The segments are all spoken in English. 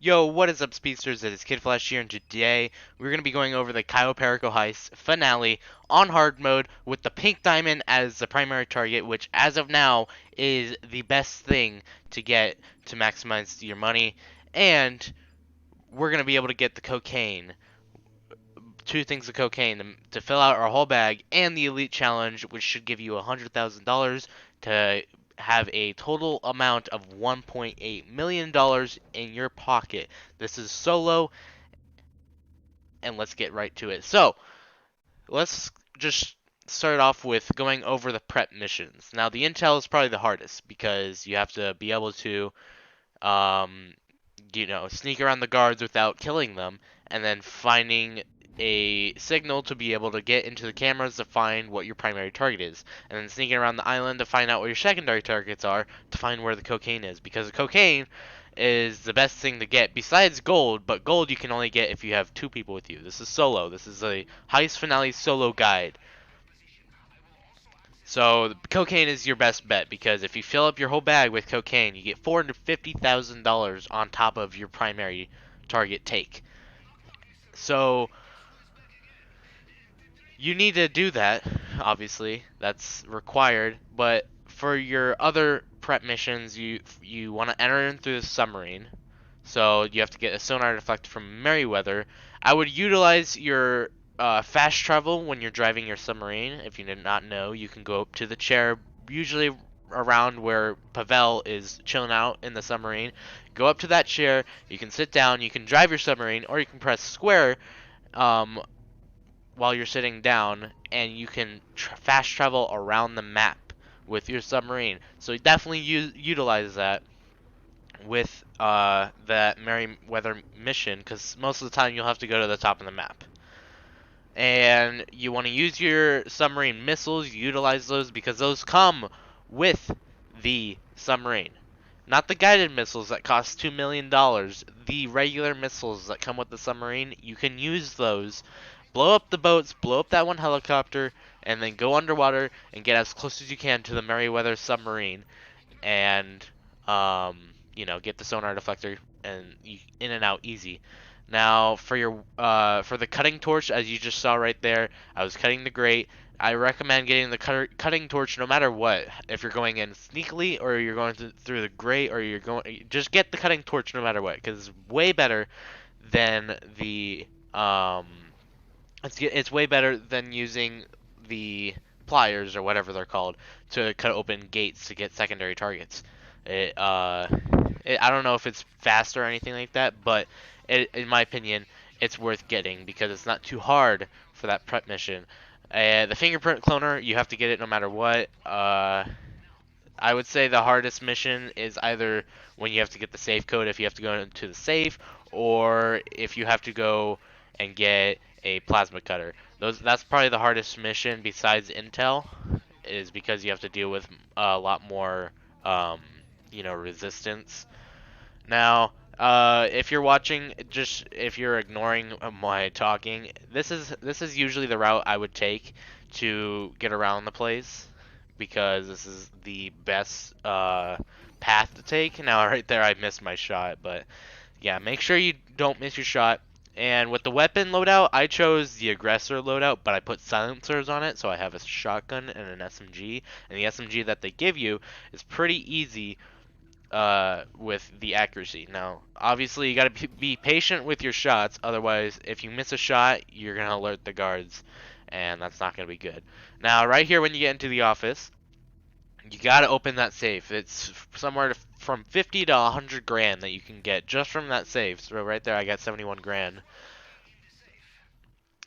Yo, what is up, speedsters? It is Kid Flash here, and today we're going to be going over the Cayo Perico Heist finale on hard mode with the pink diamond as the primary target, which as of now is the best thing to get to maximize your money. And we're going to be able to get the cocaine, two things of cocaine to fill out our whole bag, and the elite challenge, which should give you $100,000 to have a total amount of $1.8 million in your pocket. This is solo, and let's get right to it. So, let's just start off with going over the prep missions. Now, the intel is probably the hardest because you have to be able to, um, sneak around the guards without killing them, and then finding a signal to be able to get into the cameras to find what your primary target is, and then sneaking around the island to find out what your secondary targets are to find where the cocaine is, because the cocaine is the best thing to get besides gold, but gold you can only get if you have two people with you. This is solo. This is a heist finale solo guide. So cocaine is your best bet because if you fill up your whole bag with cocaine, you get $450,000 on top of your primary target take. So you need to do that, obviously. That's required, but for your other prep missions, you want to enter in through the submarine. So you have to get a sonar deflector from Merryweather. I would utilize your fast travel when you're driving your submarine. If you did not know, you can go up to the chair, usually around where Pavel is chilling out in the submarine. Go up to that chair. You can sit down. You can drive your submarine, or you can press square um, while you're sitting down, and you can fast travel around the map with your submarine. So definitely utilize that with that Merryweather mission, because most of the time you'll have to go to the top of the map. And you want to use your submarine missiles, utilize those because those come with the submarine. Not the guided missiles that cost $2 million. The regular missiles that come with the submarine, you can use those. Blow up the boats, blow up that one helicopter, and then go underwater and get as close as you can to the Merryweather submarine and get the sonar deflector and in and out easy. Now for your for the cutting torch, as you just saw right there, I was cutting the grate. I recommend getting the cutting torch no matter what. If you're going in sneakily or you're going through the grate or you're going, just get the cutting torch no matter what, because it's way better than the it's way better than using the pliers or whatever they're called to cut open gates to get secondary targets. It, uh, I don't know if it's fast or anything like that, but in my opinion, it's worth getting because it's not too hard for that prep mission. The fingerprint cloner, you have to get it no matter what. I would say the hardest mission is either when you have to get the safe code if you have to go into the safe, or if you have to go and get a plasma cutter. That's probably the hardest mission besides Intel, is because you have to deal with a lot more resistance. Now, if you're watching, just if you're ignoring my talking, this is usually the route I would take to get around the place because this is the best path to take. Now, right there, I missed my shot, but yeah, make sure you don't miss your shot. And with the weapon loadout, I chose the aggressor loadout, but I put silencers on it, so I have a shotgun and an SMG. And the SMG that they give you is pretty easy with the accuracy. Now, obviously, you got to be patient with your shots. Otherwise, if you miss a shot, you're gonna alert the guards, and that's not gonna be good. Now, right here, when you get into the office, you got to open that safe. It's somewhere from 50 to 100 grand that you can get just from that safe. So right there, I got 71 grand.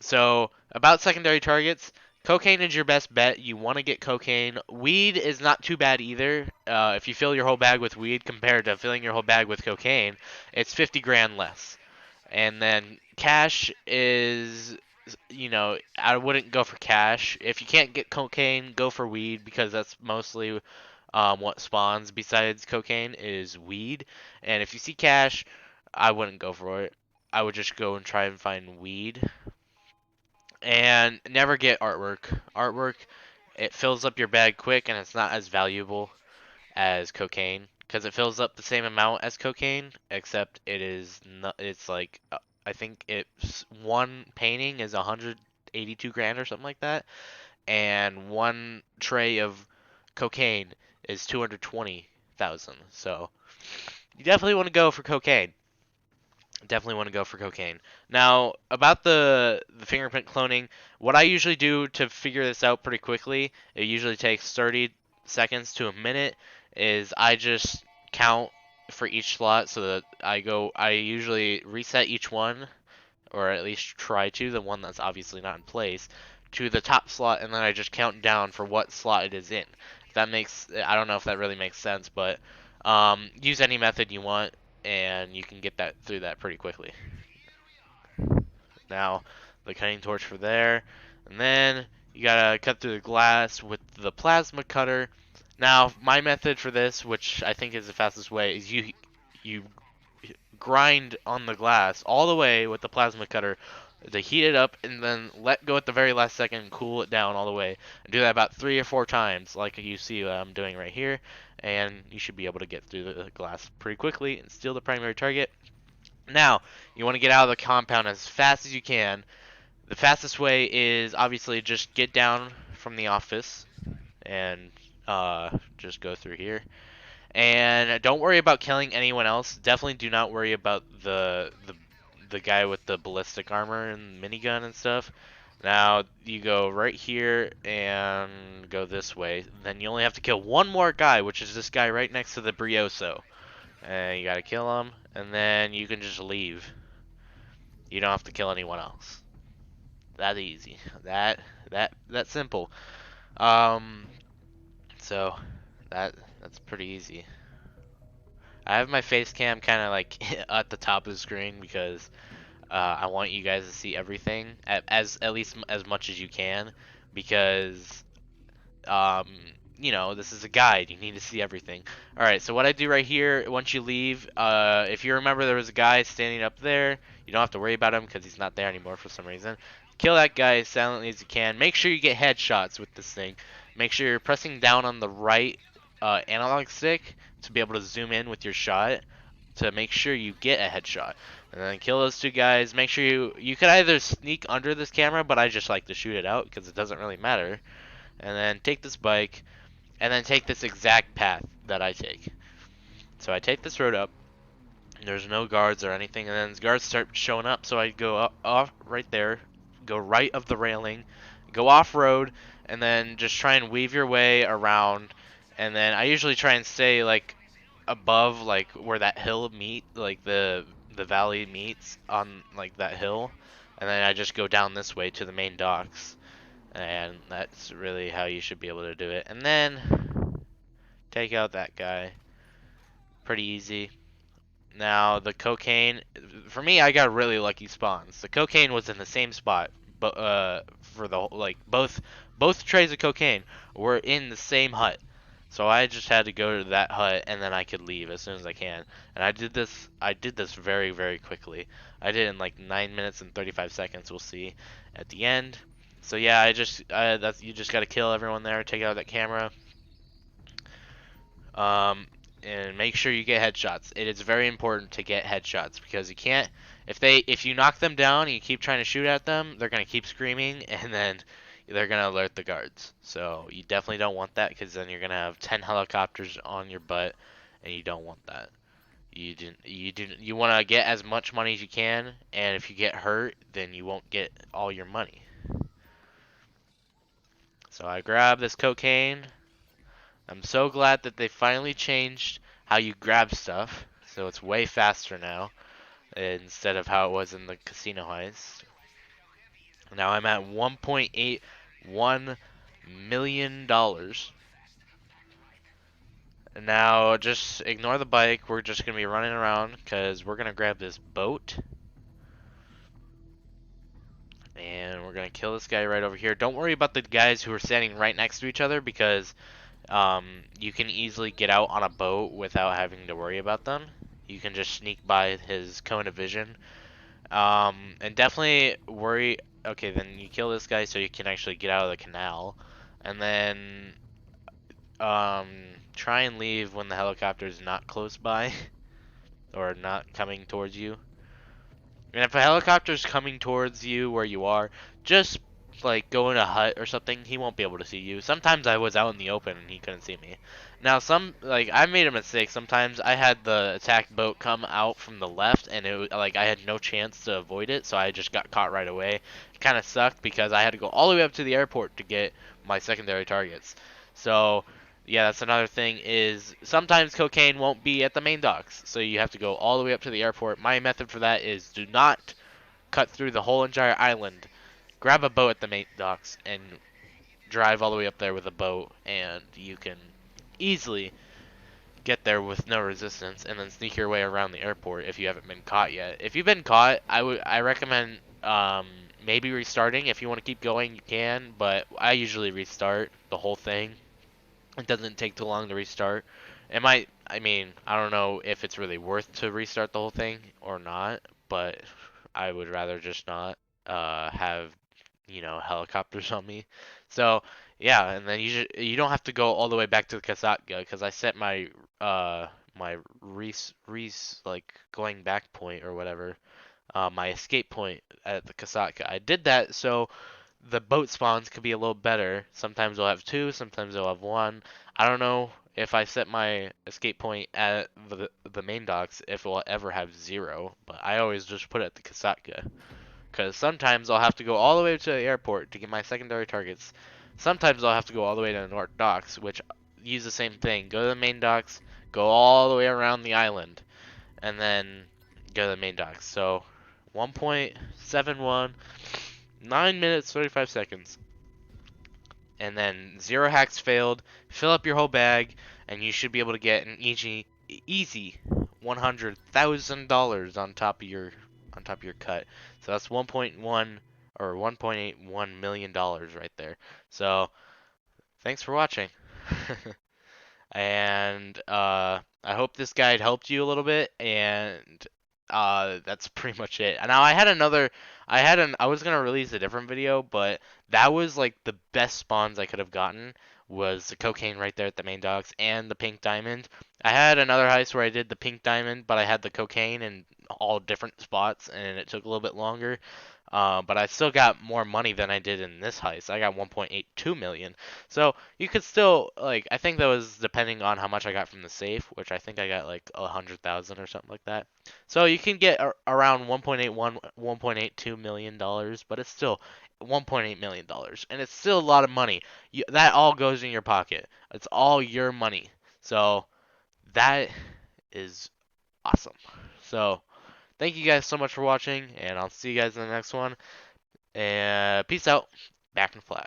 So, about secondary targets, cocaine is your best bet. You want to get cocaine. Weed is not too bad either. If you fill your whole bag with weed compared to filling your whole bag with cocaine, it's 50 grand less. And then cash is, I wouldn't go for cash. If you can't get cocaine, go for weed because that's mostly what spawns besides cocaine is weed. And if you see cash, I wouldn't go for it. I would just go and try and find weed. And never get artwork. Artwork, it fills up your bag quick and it's not as valuable as cocaine. because it fills up the same amount as cocaine, except it is not, it's like I think it's one painting is 182 grand or something like that, and one tray of cocaine is 220,000. So you definitely want to go for cocaine. Definitely want to go for cocaine. Now, about the fingerprint cloning, what I usually do to figure this out pretty quickly, it usually takes 30 seconds to a minute, is I just count for each slot so that I usually reset each one, or at least try to, the one that's obviously not in place, to the top slot, and then I just count down for what slot it is in. If that makes, I don't know if that really makes sense, but use any method you want, and you can get that through that pretty quickly. Now, the cutting torch for there, and then you gotta cut through the glass with the plasma cutter. Now, my method for this, which I think is the fastest way, is you grind on the glass all the way with the plasma cutter to heat it up and then let go at the very last second and cool it down all the way. And do that about 3 or 4 times, like you see what I'm doing right here, and you should be able to get through the glass pretty quickly and steal the primary target. Now, you want to get out of the compound as fast as you can. The fastest way is obviously just get down from the office and just go through here. And don't worry about killing anyone else. Definitely do not worry about the guy with the ballistic armor and minigun and stuff. Now you go right here and go this way. Then you only have to kill one more guy, which is this guy right next to the Brioso. And you gotta kill him, and then you can just leave. You don't have to kill anyone else. That easy. That simple. Um, so that's pretty easy. I have my face cam kind of like at the top of the screen because I want you guys to see everything at least as much as you can because um, this is a guide. You need to see everything. All right, so what I do right here, once you leave, if you remember there was a guy standing up there, you don't have to worry about him because he's not there anymore for some reason. Kill that guy as silently as you can. Make sure you get headshots with this thing. Make sure you're pressing down on the right analog stick to be able to zoom in with your shot to make sure you get a headshot. And then kill those two guys. Make sure you can either sneak under this camera, but I just like to shoot it out because it doesn't really matter. And then take this bike, and then take this exact path that I take. So I take this road up. There's no guards or anything, and then guards start showing up. So I go up, off right there, go right of the railing, go off road, and then just try and weave your way around. And then I usually try and stay like above, like where that hill like the valley meets on like that hill, and then I just go down this way to the main docks. And that's really how you should be able to do it. And then take out that guy. Pretty easy. Now the cocaine, for me, I got really lucky spawns. The cocaine was in the same spot, but for the like both trays of cocaine were in the same hut. So I just had to go to that hut and then I could leave as soon as I can. And I did this very, very quickly. I did it in like 9 minutes and 35 seconds, we'll see at the end. So yeah, that's you just got to kill everyone there, take out that camera. Um and make sure you get headshots. It is very important to get headshots because you can't if you knock them down and you keep trying to shoot at them, they're going to keep screaming and then they're going to alert the guards. So you definitely don't want that because then you're going to have 10 helicopters on your butt and you don't want that. You want to get as much money as you can, and if you get hurt, then you won't get all your money. So I grab this cocaine. I'm so glad that they finally changed how you grab stuff. So it's way faster now instead of how it was in the casino heist. Now I'm at $1.81 million. Now just ignore the bike. We're just going to be running around because we're going to grab this boat. And we're going to kill this guy right over here. Don't worry about the guys who are standing right next to each other because you can easily get out on a boat without having to worry about them. You can just sneak by his cone of vision. And definitely worry. Okay, then you kill this guy so you can actually get out of the canal. And then Um, Try and leave when the helicopter's not close by or not coming towards you. And if a helicopter's coming towards you where you are, just like go in a hut or something. He won't be able to see you. Sometimes I was out in the open and he couldn't see me. Now I made a mistake. Sometimes I had the attack boat come out from the left and I had no chance to avoid it, so I just got caught right away. It kind of sucked because I had to go all the way up to the airport to get my secondary targets. So yeah, that's another thing is sometimes cocaine won't be at the main docks, so you have to go all the way up to the airport. My method for that is do not cut through the whole entire island. Grab a boat at the main docks and drive all the way up there with a boat, and you can easily get there with no resistance, and then sneak your way around the airport if you haven't been caught yet. If you've been caught, I recommend maybe restarting. If you want to keep going, you can, but I usually restart the whole thing. It doesn't take too long to restart. It might, I mean, I don't know if it's really worth to restart the whole thing or not, but I would rather just not have, helicopters on me. So, yeah, and then you don't have to go all the way back to the Kasatka because I set my res like going back point or whatever, my escape point at the Kasatka. I did that so the boat spawns could be a little better. Sometimes they'll have two, sometimes they'll have one. I don't know if I set my escape point at the main docks if it will ever have zero, but I always just put it at the Kasatka. Because sometimes I'll have to go all the way to the airport to get my secondary targets. Sometimes I'll have to go all the way to the North Docks, which use the same thing. Go to the main docks, go all the way around the island, and then go to the main docks. So 1.71, 9 minutes 35 seconds. And then 0 hacks failed. Fill up your whole bag, and you should be able to get an easy $100,000 on top of your cut. So that's 1.1 or 1.81 million dollars right there. So thanks for watching. And I hope this guide helped you a little bit. And that's pretty much it. Now I was gonna release a different video, but that was like the best spawns I could have gotten was the cocaine right there at the main docks and the pink diamond. I had another heist where I did the pink diamond, but I had the cocaine in all different spots, and it took a little bit longer. But I still got more money than I did in this heist. I got 1.82 million. So you could still I think that was depending on how much I got from the safe, which I think I got like 100,000 or something like that. So you can get around 1.81, 1.82 million dollars, but it's still 1.8 million dollars, and it's still a lot of money. That all goes in your pocket. It's all your money. So that is awesome. So thank you guys so much for watching, and I'll see you guys in the next one. And peace out. Back in Flash.